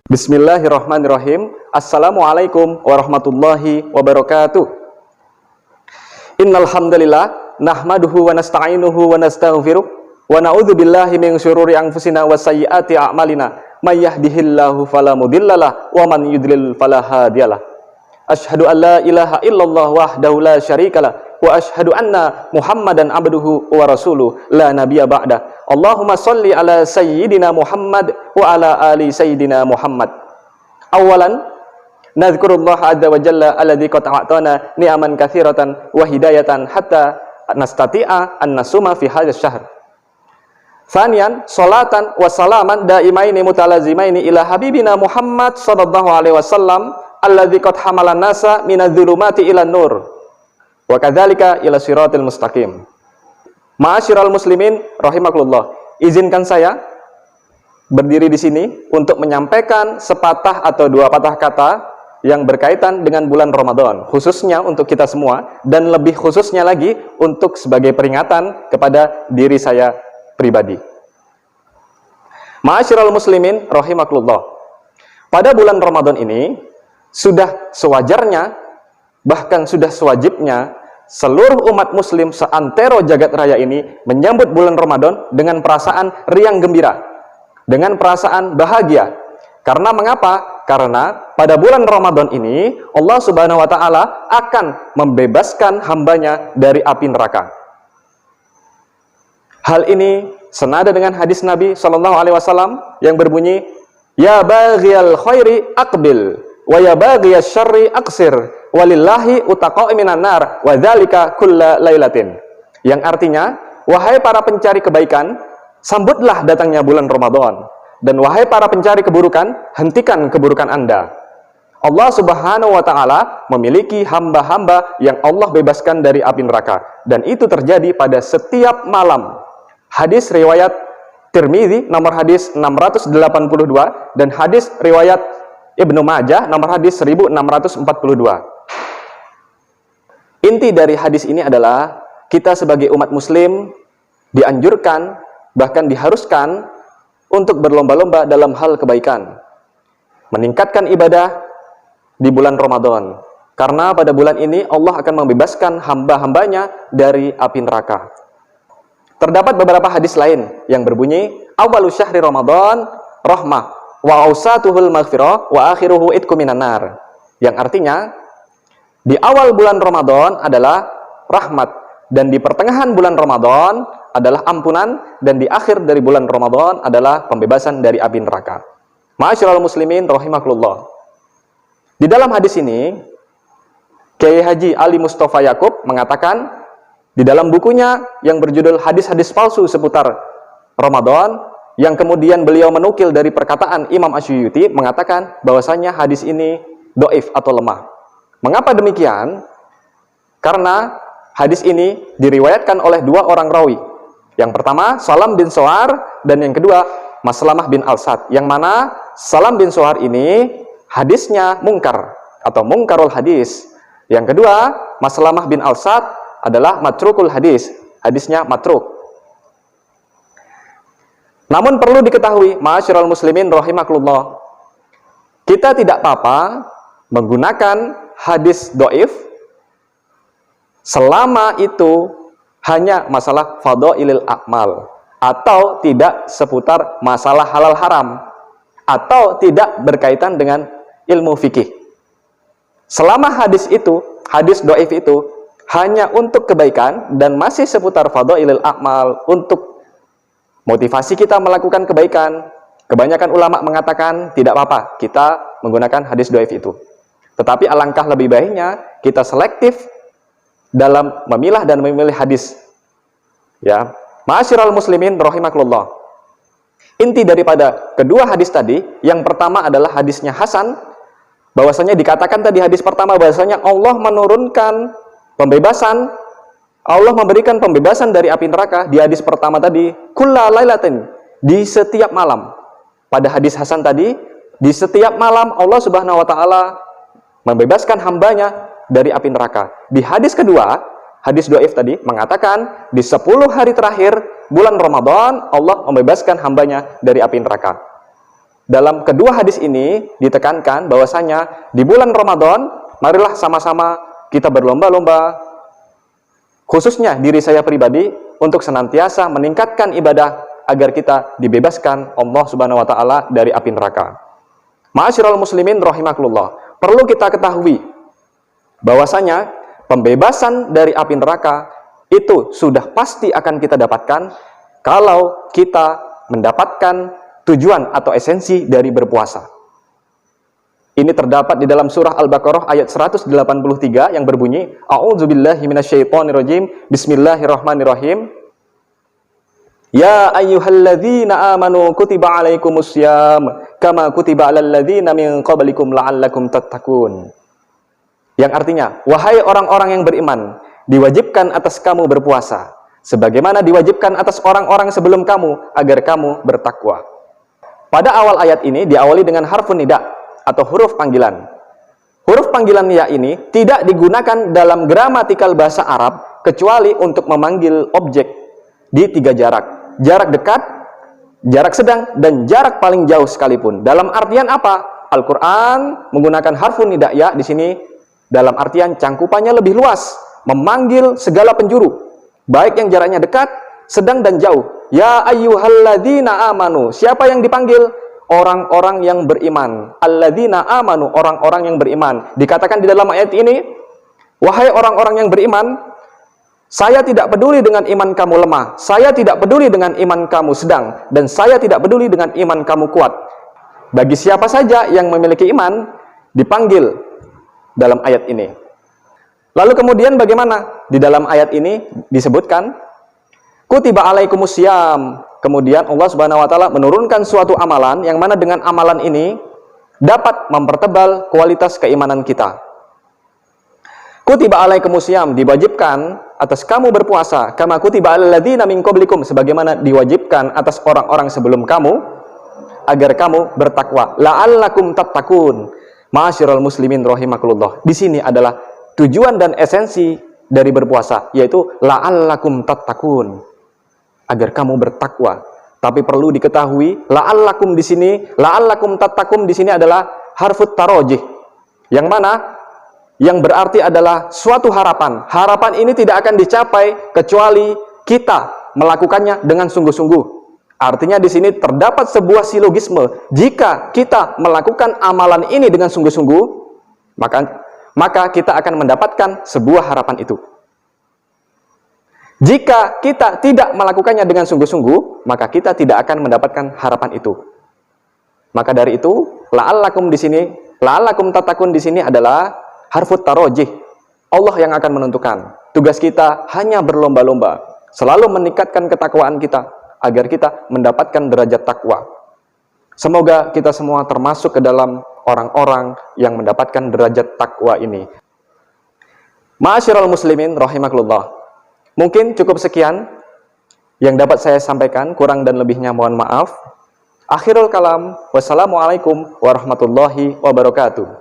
Bismillahirrahmanirrahim. Assalamualaikum warahmatullahi wabarakatuh. Innal hamdalillah nahmaduhu wa nasta'inuhu wa nastaghfiruh wa na'udzu billahi min syururi anfusina wa sayyiati a'malina. May yahdihillahu fala mudhillalah wa man yudlil fala hadiyalah. Asyhadu an la ilaha illallah wahdahu la syarikalah wa asyhadu anna Muhammadan abduhu wa rasuluh la nabiyya ba'da. Allahumma sholli ala sayyidina Muhammad wa ala ali sayyidina Muhammad. Awalan nadhkurullah azza wa jalla alladzi qad a'tana ni'aman katsiratan wa hidayatan hatta nastati'a an nasuma fi hadzal syahr. Tsaniyan sholatan wa salaman daimaini mutalazimaini ila habibina Muhammad sallallahu alaihi wasallam alladzi qad hamalan nasa minadh-dhulumati ilan nur wa kadzalika ila siratil mustaqim. Ma'asyiral muslimin rahimakumullah. Izinkan saya berdiri di sini untuk menyampaikan sepatah atau dua patah kata yang berkaitan dengan bulan Ramadan, khususnya untuk kita semua dan lebih khususnya lagi untuk sebagai peringatan kepada diri saya pribadi. Ma'asyiral muslimin rahimakumullah. Pada bulan Ramadan ini sudah sewajarnya, bahkan sudah sewajibnya seluruh umat muslim seantero jagat raya ini menyambut bulan Ramadan dengan perasaan riang gembira, dengan perasaan bahagia. Karena mengapa? Karena pada bulan Ramadan ini Allah Subhanahu wa taala akan membebaskan hambanya dari api neraka. Hal ini senada dengan hadis Nabi sallallahu alaihi wasallam yang berbunyi, "Ya baghiyal khairi aqbil wa ya baghiyasy syarri aqsir. Walillahi utaqa'i minan nar wa dzalika kulla lailatin." Yang artinya, wahai para pencari kebaikan, sambutlah datangnya bulan Ramadan, dan wahai para pencari keburukan, hentikan keburukan Anda. Allah Subhanahu wa taala memiliki hamba-hamba yang Allah bebaskan dari api neraka, dan itu terjadi pada setiap malam. Hadis riwayat Tirmidzi nomor hadis 682 dan hadis riwayat Ibnu Majah nomor hadis 1642. Inti dari hadis ini adalah kita sebagai umat muslim dianjurkan, bahkan diharuskan untuk berlomba-lomba dalam hal kebaikan, meningkatkan ibadah di bulan Ramadan, karena pada bulan ini Allah akan membebaskan hamba-hambanya dari api neraka. Terdapat beberapa hadis lain yang berbunyi, "Awwalu syahri Ramadan rahmah wa awsatuhul maghfirah wa akhiruhu itqu minan nar." Yang artinya, di awal bulan Ramadan adalah rahmat, dan di pertengahan bulan Ramadan adalah ampunan, dan di akhir dari bulan Ramadan adalah pembebasan dari api neraka. Ma'asyiral muslimin rahimakumullah. Di dalam hadis ini, Kiai Haji Ali Mustafa Yakub mengatakan di dalam bukunya yang berjudul Hadis-hadis palsu seputar Ramadan, yang kemudian beliau menukil dari perkataan Imam Asyuyuti, mengatakan bahwasanya hadis ini dhaif atau lemah. Mengapa demikian? Karena hadis ini diriwayatkan oleh dua orang rawi. Yang pertama Salam bin Sohar, dan yang kedua Maslamah bin Al-Sad, yang mana Salam bin Sohar ini hadisnya mungkar atau mungkarul hadis. Yang kedua Maslamah bin Al-Sad adalah matrukul hadis, hadisnya matruk. Namun perlu diketahui, ma'asyiral muslimin rahimakumullah, kita tidak apa-apa menggunakan hadis dhaif selama itu hanya masalah fadhailil a'mal, atau tidak seputar masalah halal haram, atau tidak berkaitan dengan ilmu fikih. Selama hadis itu, hadis dhaif itu hanya untuk kebaikan dan masih seputar fadhailil a'mal, untuk motivasi kita melakukan kebaikan, kebanyakan ulama mengatakan tidak apa-apa kita menggunakan hadis dhaif itu. Tetapi alangkah lebih baiknya kita selektif dalam memilah dan memilih hadis. Ya, ma'asyiral muslimin rahimakumullah. Inti daripada kedua hadis tadi, yang pertama adalah hadisnya hasan, bahwasanya dikatakan tadi hadis pertama bahwasanya Allah menurunkan pembebasan, Allah memberikan pembebasan dari api neraka di hadis pertama tadi, kulla lailatin, di setiap malam. Pada hadis hasan tadi, di setiap malam Allah Subhanahu wa taala membebaskan hambanya dari api neraka. Di hadis kedua, hadis dhaif tadi mengatakan di 10 hari terakhir bulan Ramadan Allah membebaskan hambanya dari api neraka. dalam kedua hadis ini ditekankan bahwasanya di bulan Ramadan, marilah sama-sama kita berlomba-lomba, khususnya diri saya pribadi, untuk senantiasa meningkatkan ibadah agar kita dibebaskan Allah Subhanahu wa taala dari api neraka. Ma'asyiral muslimin rahimakumullah, perlu kita ketahui bahwasanya pembebasan dari api neraka itu sudah pasti akan kita dapatkan kalau kita mendapatkan tujuan atau esensi dari berpuasa. Ini terdapat di dalam surah Al-Baqarah ayat 183 yang berbunyi, A'udzubillahi minasyaitonirrajim, Bismillahirrahmanirrahim. Ya ayyuhalladzina amanu kutiba alaikumussyam kama kutiba alal ladzina min qablikum la'allakum tattaqun. Yang artinya, wahai orang-orang yang beriman, diwajibkan atas kamu berpuasa sebagaimana diwajibkan atas orang-orang sebelum kamu agar kamu bertakwa. Pada awal ayat ini diawali dengan harfun nida atau huruf panggilan. Huruf panggilan ya ini tidak digunakan dalam gramatikal bahasa Arab kecuali untuk memanggil objek di tiga jarak. Jarak dekat, jarak sedang, dan jarak paling jauh sekalipun. Dalam artian apa? Al-Quran menggunakan harfun nida ya di sini dalam artian cangkupannya lebih luas, memanggil segala penjuru, baik yang jaraknya dekat, sedang, dan jauh. Ya ayyuhalladzina amanu. Siapa yang dipanggil? Orang-orang yang beriman. Alladzina amanu, orang-orang yang beriman. Dikatakan di dalam ayat ini, wahai orang-orang yang beriman, saya tidak peduli dengan iman kamu lemah, saya tidak peduli dengan iman kamu sedang, dan saya tidak peduli dengan iman kamu kuat. Bagi siapa saja yang memiliki iman, dipanggil dalam ayat ini. Lalu kemudian bagaimana? Di dalam ayat ini disebutkan kutiba alaikumussyam. Kemudian Allah Subhanahu wa taala menurunkan suatu amalan yang mana dengan amalan ini dapat mempertebal kualitas keimanan kita. Kutiba alaikumussyam, diwajibkan atas kamu berpuasa, kama kutiba alal ladzina min qablikum, sebagaimana diwajibkan atas orang-orang sebelum kamu agar kamu bertakwa. La'allakum tattaqun. Ma'asyiral muslimin rahimakumullah. Di sini adalah tujuan dan esensi dari berpuasa, yaitu la'allakum tattaqun, agar kamu bertakwa. Tapi perlu diketahui, la'allakum di sini, la'allakum tattaqun di sini adalah harfut tarojih, yang mana yang berarti adalah suatu harapan. Harapan ini tidak akan dicapai kecuali kita melakukannya dengan sungguh-sungguh. Artinya di sini terdapat sebuah silogisme. Jika kita melakukan amalan ini dengan sungguh-sungguh, maka kita akan mendapatkan sebuah harapan itu. Jika kita tidak melakukannya dengan sungguh-sungguh, maka kita tidak akan mendapatkan harapan itu. Maka dari itu, la'allakum di sini, la'allakum tattaqun di sini adalah harfut tarojih. Allah yang akan menentukan. Tugas kita hanya berlomba-lomba, selalu meningkatkan ketakwaan kita agar kita mendapatkan derajat takwa. Semoga kita semua termasuk ke dalam orang-orang yang mendapatkan derajat takwa ini. Ma'asyiral muslimin rahimakumullah. Mungkin cukup sekian yang dapat saya sampaikan, kurang dan lebihnya mohon maaf. Akhirul kalam, wassalamualaikum warahmatullahi wabarakatuh.